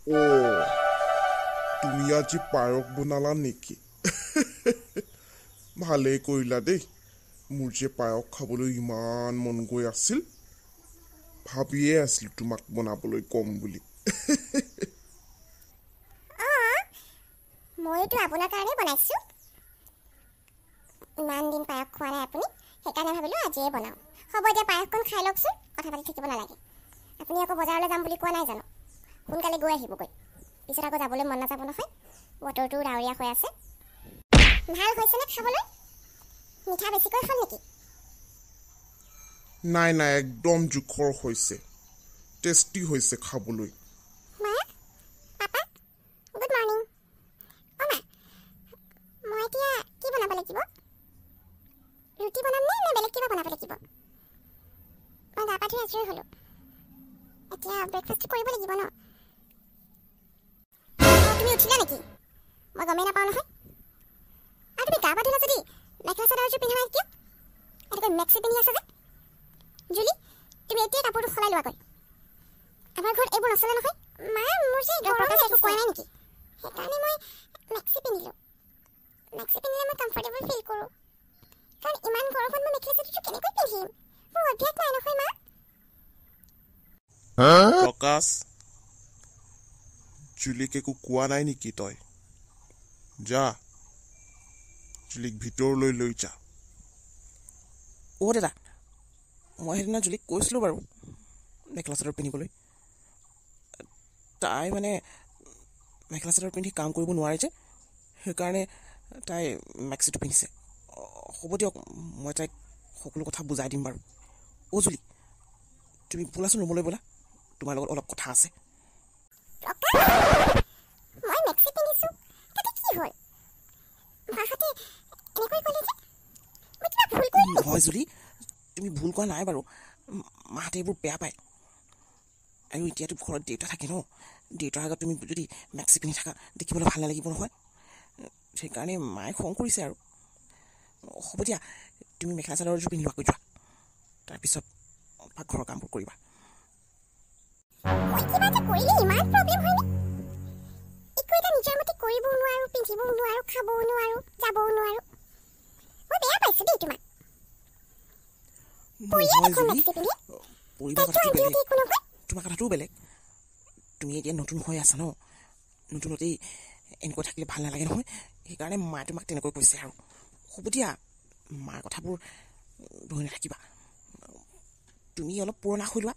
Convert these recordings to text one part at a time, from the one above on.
ও তুমি আজি পায়স বনালা নেকি? ভালেই কৰিলা দেই। মোৰ যে পায়স খাবলৈ ইমান মন গৈ আছিল, ভাবিয়ে আছিলোঁ তোমাক বনাবলৈ কম বুলি। মইতো আপোনাৰ কাৰণে বনাইছোঁ। ইমান দিন পায়স খোৱা নাই আপুনি, সেইকাৰণে ভাবিলোঁ আজিয়ে বনাওঁ। হ'ব এতিয়া পায়সকণ খাই লওকচোন, কথা পাতি থাকিব নালাগে। আপুনি আকৌ বজাৰলৈ যাম বুলি কোৱা নাই জানো? সোনকালে গৈ আহিবগৈ, পিছত আকৌ যাবলৈ মন নাযাব নহয়। বতৰটো ডাৱৰীয়া হৈ আছে। ভাল হৈছেনে খাবলৈ? মিঠা বেছিকৈ খাল নেকি? নাই নাই, একদম জোখৰ হৈছে, টেষ্টি হৈছে খাবলৈ। মা, পাপা, গুড মৰ্ণিং। অ' মা, মই এতিয়া কি বনাব লাগিব? ৰুটি বনাম নে বেলেগ কিবা বনাব লাগিব? মই গা পা ধুই আজৰি হ'লোঁ, এতিয়া ব্ৰেকফাষ্ট কৰিব লাগিব ন? তুমি উঠিলা নেকি? মই গমেই নাপাওঁ নহয়। আৰু তুমি গা পা ধুলা যদি মেখেলা চাদৰ এযোৰ পিন্ধা নাই কিয়? এনেকৈ মেক্সি পিন্ধি আছা যে? জুলি, তুমি এতিয়াই কাপোৰটো সলাই লোৱাগৈ। আমাৰ ঘৰত এইবোৰ নচলে নহয়। মা, মোৰ যে ডক্টৰে একো কোৱা নাই নেকি? সেইকাৰণে মই মেক্সি পিন্ধিলোঁ। মেক্সি পিন্ধিলে মই কমফৰ্টেবল ফিল কৰোঁ, কাৰণ ইমান গৰমত মই মেখেলা চাদৰটো কেনেকৈ পিন্ধিম? মোৰ অভ্যাস নাই নহয় মা। প্ৰকাশ, জুলিক একো কোৱা নাই নেকি তই? যা, জুলিক ভিতৰলৈ লৈ যা। অ' দাদা, মই সেইদিনা জুলিক কৈছিলোঁ বাৰু মেখেলা চাদৰ পিন্ধিবলৈ। তাই মানে মেখেলা চাদৰ পিন্ধি কাম কৰিব নোৱাৰে যে, সেইকাৰণে তাই মেক্সিটো পিন্ধিছে। হ'ব দিয়ক, মই তাইক সকলো কথা বুজাই দিম বাৰু। অ' জুলি, তুমি বোলাচোন ৰুমলৈ বোলা, তোমাৰ লগত অলপ কথা আছে। মই মেক্সি পিন্ধিছোঁ, তাতে কি হ'ল? মাহঁতে এনেকৈ ক'লে যে মই কিবা ভুল কৰিলোঁ নেকি? নহয় জুলি, তুমি ভুল কৰা নাই বাৰু। মাহঁতে এইবোৰ বেয়া পায়। আৰু এতিয়াতো ঘৰত দেউতা থাকে ন, দেউতাৰ আগত তুমি যদি মেক্সি পিন্ধি থাকা দেখিবলৈ ভাল নালাগিব নহয়। সেইকাৰণে মায়ে খং কৰিছে আৰু। হ'ব দিয়া, তুমি মেখেলা চাদৰযোৰ পিন্ধি লোৱাকৈ যোৱা, তাৰপিছত পাকঘৰৰ কামবোৰ কৰিবা। মই কিবা এটা কৰিলে ইমান প্ৰব্লেম হয়নে? একো এটা নিজৰ মতে কৰিবও নোৱাৰোঁ, পিন্ধিবও নোৱাৰোঁ, খাবও নোৱাৰোঁ, যাবও নোৱাৰোঁ। মই বেয়া পাইছোঁ দেই তোমাক। নহয় জুলি, মেক্সি পিন্ধি পৰিবা তাইতো কথাটো বেলেগ, আন্টিহঁতে একো নকয়। তোমাৰ কথাটোও বেলেগ। তুমি এতিয়া নতুন হৈ আছা ন, নতুনতেই এনেকৈ থাকিলে ভাল নালাগে নহয়। সেইকাৰণে মায়ে তোমাক তেনেকৈ কৈছে আৰু। হ'ব দিয়া, মাৰ কথাবোৰ ধৰি নাথাকিবা। তুমি অলপ পুৰণা হৈ লোৱা,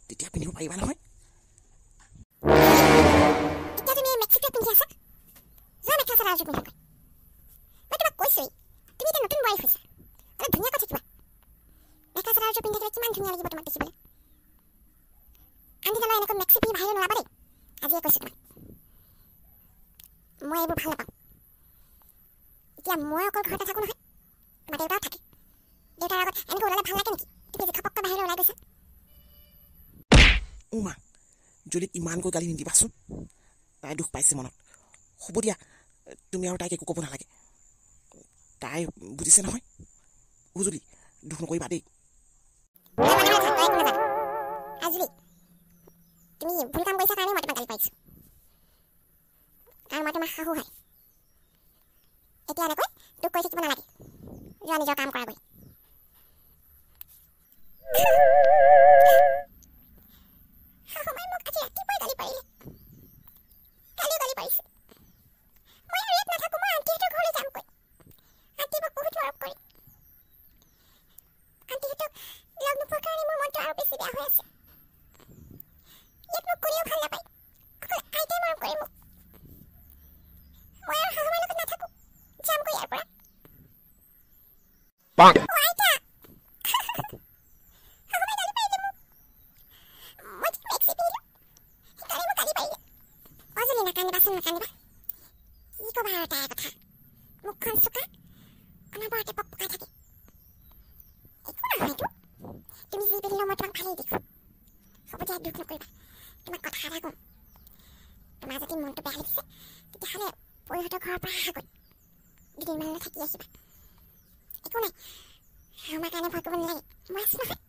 তেতিয়া পিন্ধিব পাৰিবা নহয়। এতিয়া তুমি এই মেক্সিটোৱে পিন্ধি আছা? যোৱা মেখেলা চাদৰ এযোৰ পিন্ধাগৈ। মই তোমাক কৈছোঁৱেই, তুমি এতিয়া নতুন বোৱাৰী হৈছা, অলপ ধুনীয়াকৈ থাকিবা। মেখেলা চাদৰ এযোৰ পিন্ধি থাকিলে কিমান ধুনীয়া লাগিব তোমাক দেখিবলৈ। আনদিনালৈ এনেকৈ মেক্সি পিন্ধি বাহিৰলৈ নোলাবা দেই, আজিয়ে কৈছোঁ তোমাক। মই এইবোৰ ভাল নাপাওঁ। এতিয়া মই অকল ঘৰতে থাকোঁ নহয়, তোমাৰ দেউতাও থাকে। দেউতাৰ আগত এনেকৈ ওলালে ভাল লাগে নেকি? তুমি যে ঘপককৈ বাহিৰলৈ ওলাই গৈছা। মা, জুলিক ইমানকৈ গালি নিদিবাচোন, তাই দুখ পাইছে মনত। হ'ব দিয়া, তুমি আৰু তাইক একো ক'ব নালাগে, তাই বুজিছে নহয়। জুলি, দুখ নকৰিবা দেই। জুলি, তুমি ভুল কাম কৰিছা কাৰণে মই তোমাক গালি পাৰিছোঁ, কাৰণ মই তোমাৰ শাহু হয়। এতিয়া এনেকৈ দুখ কৰি থাকিব নালাগে, যোৱা নিজৰ কাম কৰাগৈ। শাহুমাই মোক আজি ৰাতিপুৱাই গালি পাৰিলে, কালিও গালি পাৰিছে। মই আৰু ইয়াত নাথাকোঁ, মই আন্টিহঁতৰ ঘৰলৈ যামগৈ। আন্টিয়ে মোক বহুত মৰম কৰে। আন্টিহঁতক লগ নোপোৱাৰ কাৰণে মোৰ মনটো আৰু বেছি বেয়া হৈ আছে। ইয়াত মোক কোনেও ভাল নাপায়, অকল আইতাই মৰম কৰে মোক। মই আৰু শাহুমাৰ লগত নাথাকোঁ, যামগৈ ইয়াৰ পৰা। অ' আইতা, শাহুমাই গালি পাৰিলে মোক। মই যে মেক্সি পিন্ধিলোঁ, সেইকাৰণে মোক গালি পাৰিলে। অ' জুলি, নাকান্দিবাচোন, নাকান্দিবা। কি ক'বা আৰু তাইৰ কথা, মুখখন চোকা, অনবৰতে পকপকাই থাকে। একো নহয়তো, তুমি যি পিন্ধিলেও মই তোমাক ভালেই দেখোঁ। হ'ব দিয়া, দুখ নকৰিবা। তোমাক কথা এটা কওঁ, তোমাৰ যদি মনটো বেয়া লাগিছে, তেতিয়াহ'লে পৰিহঁতৰ ঘৰৰ পৰা আহাগৈ, দুদিনমানলৈ থাকি আহিবা। একো নাই, শাহুমাৰ কাৰণে ভয় কৰিব নালাগে, মই আছোঁ নহয়।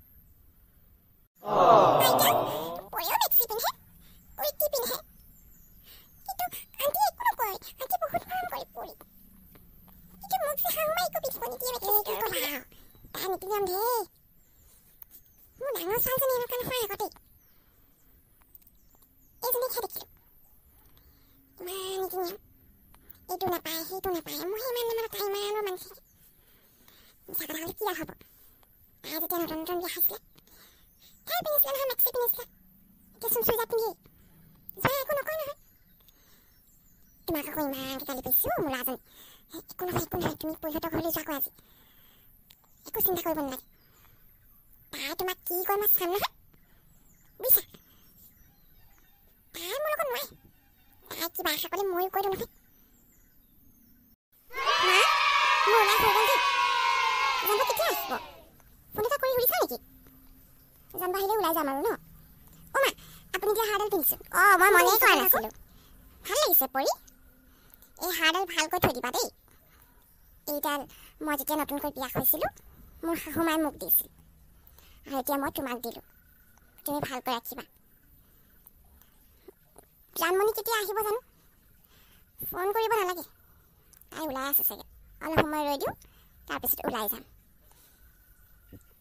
আইতা, পৰিও মেক্সি পিন্ধে, কুৰ্তি পিন্ধে, কালিহে দেখিলোঁ ইমান নীতি নিয়ম এইটো নাপায় সেইটো নাপায় মই ইমান মানে তাই ইমানো মানিছে মিছা কথা হ'লে কি আৰু হ'ব তাই যেতিয়া নতুন নতুন বিয়া খাইছিলে তাই পিন্ধিছিলে নহয় মেক্সি পিন্ধিছিলে এতিয়া চুইজাৰ পিন্ধি যোৱা একো নকয় নহয় তোমাক আকৌ ইমানকৈ গালি পাৰিছোঁ মোৰ ল'ৰাজনী একো নহয় তুমি পৰিহঁতৰ ঘৰলৈ যোৱা আকৌ আজি একো চিন্তা কৰিব নালাগে তাই তোমাক কি কয় মই চাম নহয় বুজিছা তাই মোৰ লগত নোৱাৰে তাই কিবা আশা কৰিলে ময়ো কৈ দিওঁ নহয় মা মোৰ ওলাই হৈ গ'ল দেই জানবা কেতিয়া আহিব ফোন এটা কৰি সুধিছা নেকি জানবা আহিলে ওলাই যাম আৰু ন অ' মা আপুনি এতিয়া হাৰডাল পিন্ধিছে অঁ মই মনেই কৰা নাছিলোঁ ভাল লাগিছে পৰি এই হাৰডাল ভালকৈ থৈ দিবা দেই এইডাল মই যেতিয়া নতুনকৈ বিয়া হৈছিলোঁ মোৰ শাহুমাই মোক দিছিল আৰু এতিয়া মই তোমাক দিলোঁ তুমি ভালকৈ ৰাখিবা জানমণি কেতিয়া আহিব জানো ফোন কৰিব নালাগে তাই ওলাই আছে চাগে অলপ সময় ৰৈ দিওঁ তাৰপিছত ওলাই যাম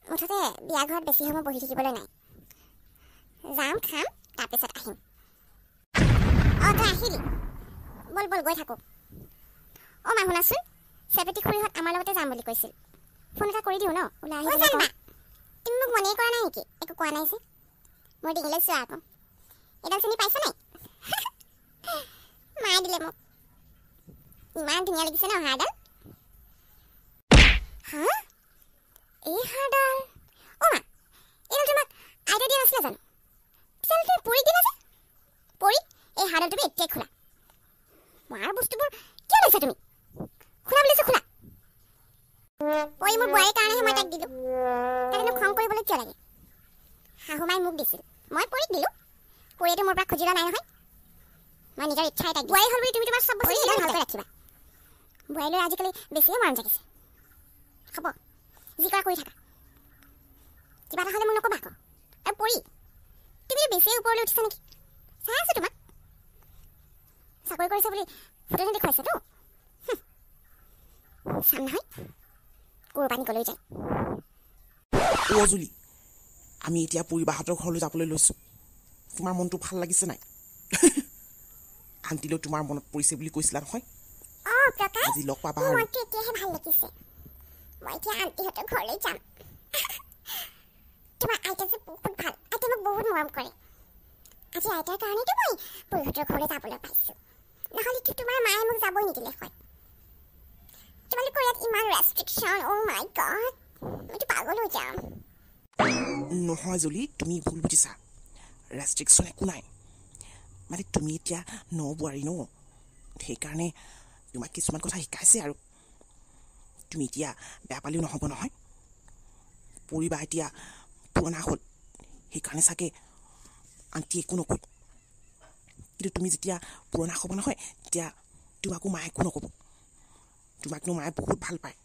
মুঠতে বিয়া ঘৰত বেছি সময় বহি থাকিবলৈ নাই যাম খাম তাৰপিছত আহিম অঁ তই আহিলি বল বল গৈ থাকোঁ অঁ মা শুনাচোন চেপেটি খুৰীহঁত আমাৰ লগতে যাম বুলি কৈছিল ফোন এটা কৰি দিওঁ ন ওলাই আহিব তুমি মোক মনেই কৰা নাই নেকি একো কোৱা নাই যে মই ডিঙিলৈ চোৱা আকৌ এইডাল চিনি পাইছা নাই মায়ে দিলে মোক ইমান ধুনীয়া লাগিছে ন হাৰডাল হা এই হাৰডাল অ' মা এইডাল তোমাক আইতা দিয়া নাছিলে জানো পিছলৈ তুমি পৰি দিলা যে পৰি এই হাৰডাল তুমি এতিয়াই খোলা মাৰ বস্তুবোৰ কিয় লৈছা তুমি খোলা বুলিছো খোলা পৰি মোৰ বোৱাৰীৰ কাৰণেহে মই তাক দিলোঁ তাকেনো খং কৰিবলৈ কিয় লাগে শাহুমাই মোক দিছিল মই পৰিক দিলোঁ পৰিয়েতো মোৰ পৰা খুজি লোৱা নাই নহয় মই নিজৰ ইচ্ছাই তাক বোৱাৰী হ'ল বুলি তুমি তোমাৰ চব বস্তু ভালকৈ ৰাখিবা বোৱাৰীলৈ আজিকালি বেছিয়ে মৰম জাগিছে হ'ব যি কৰা কৰি থাকা কিবা এটা হ'লে মোক নক'বা আকৌ আৰু পৰি তুমি বেছিয়ে ওপৰলৈ উঠিছা নেকি চাই আছোঁ তোমাক চাকৰি কৰিছে বুলি ফটোতে দেখুৱাইছেতো চাম নহয় কোৰবানী গলৈ যায় অজুলি আমি এতিয়া পৰিবাহঁতৰ ঘৰলৈ যাবলৈ লৈছোঁ তোমাৰ মনটো ভাল লাগিছে নাই আন্টিলৈ তোমাৰ মনত পৰিছে বুলি কৈছিলা নহয় অঁ প্ৰকাশ আজি লগ পাবা মোৰ মনটো এতিয়াহে ভাল লাগিছে মই এতিয়া আন্টিহঁতৰ ঘৰলৈ যাম তোমাৰ আইতা যে বহুত ভাল আইতাই মোক বহুত মৰম কৰে আজি আইতাৰ কাৰণেতো মই পৰিহঁতৰ ঘৰলৈ যাবলৈ পাইছোঁ নহ'লেতো তোমাৰ মায়ে মোক যাবই নিদিলে হয় তোমালোকৰ ইয়াত ইমান ৰেষ্ট্ৰিকশ্যন অ' মাই গড মইতো পাগল হৈ যাম নহয় জলি তুমি ভুল বুজিছা ৰেষ্ট্ৰিকশ্যন একো নাই মানে তুমি এতিয়া বোৱাৰী ন সেইকাৰণে তোমাক কিছুমান কথা শিকাইছে আৰু তুমি এতিয়া বেয়া পালেও নহ'ব নহয় পৰিবা এতিয়া পুৰণা হ'ল সেইকাৰণে চাগে আন্টি একো নকয় কিন্তু তুমি যেতিয়া পুৰণা হ'ব নহয় তেতিয়া তোমাকো মায়ে একো নক'ব তোমাকনো মায়ে বহুত ভাল পায়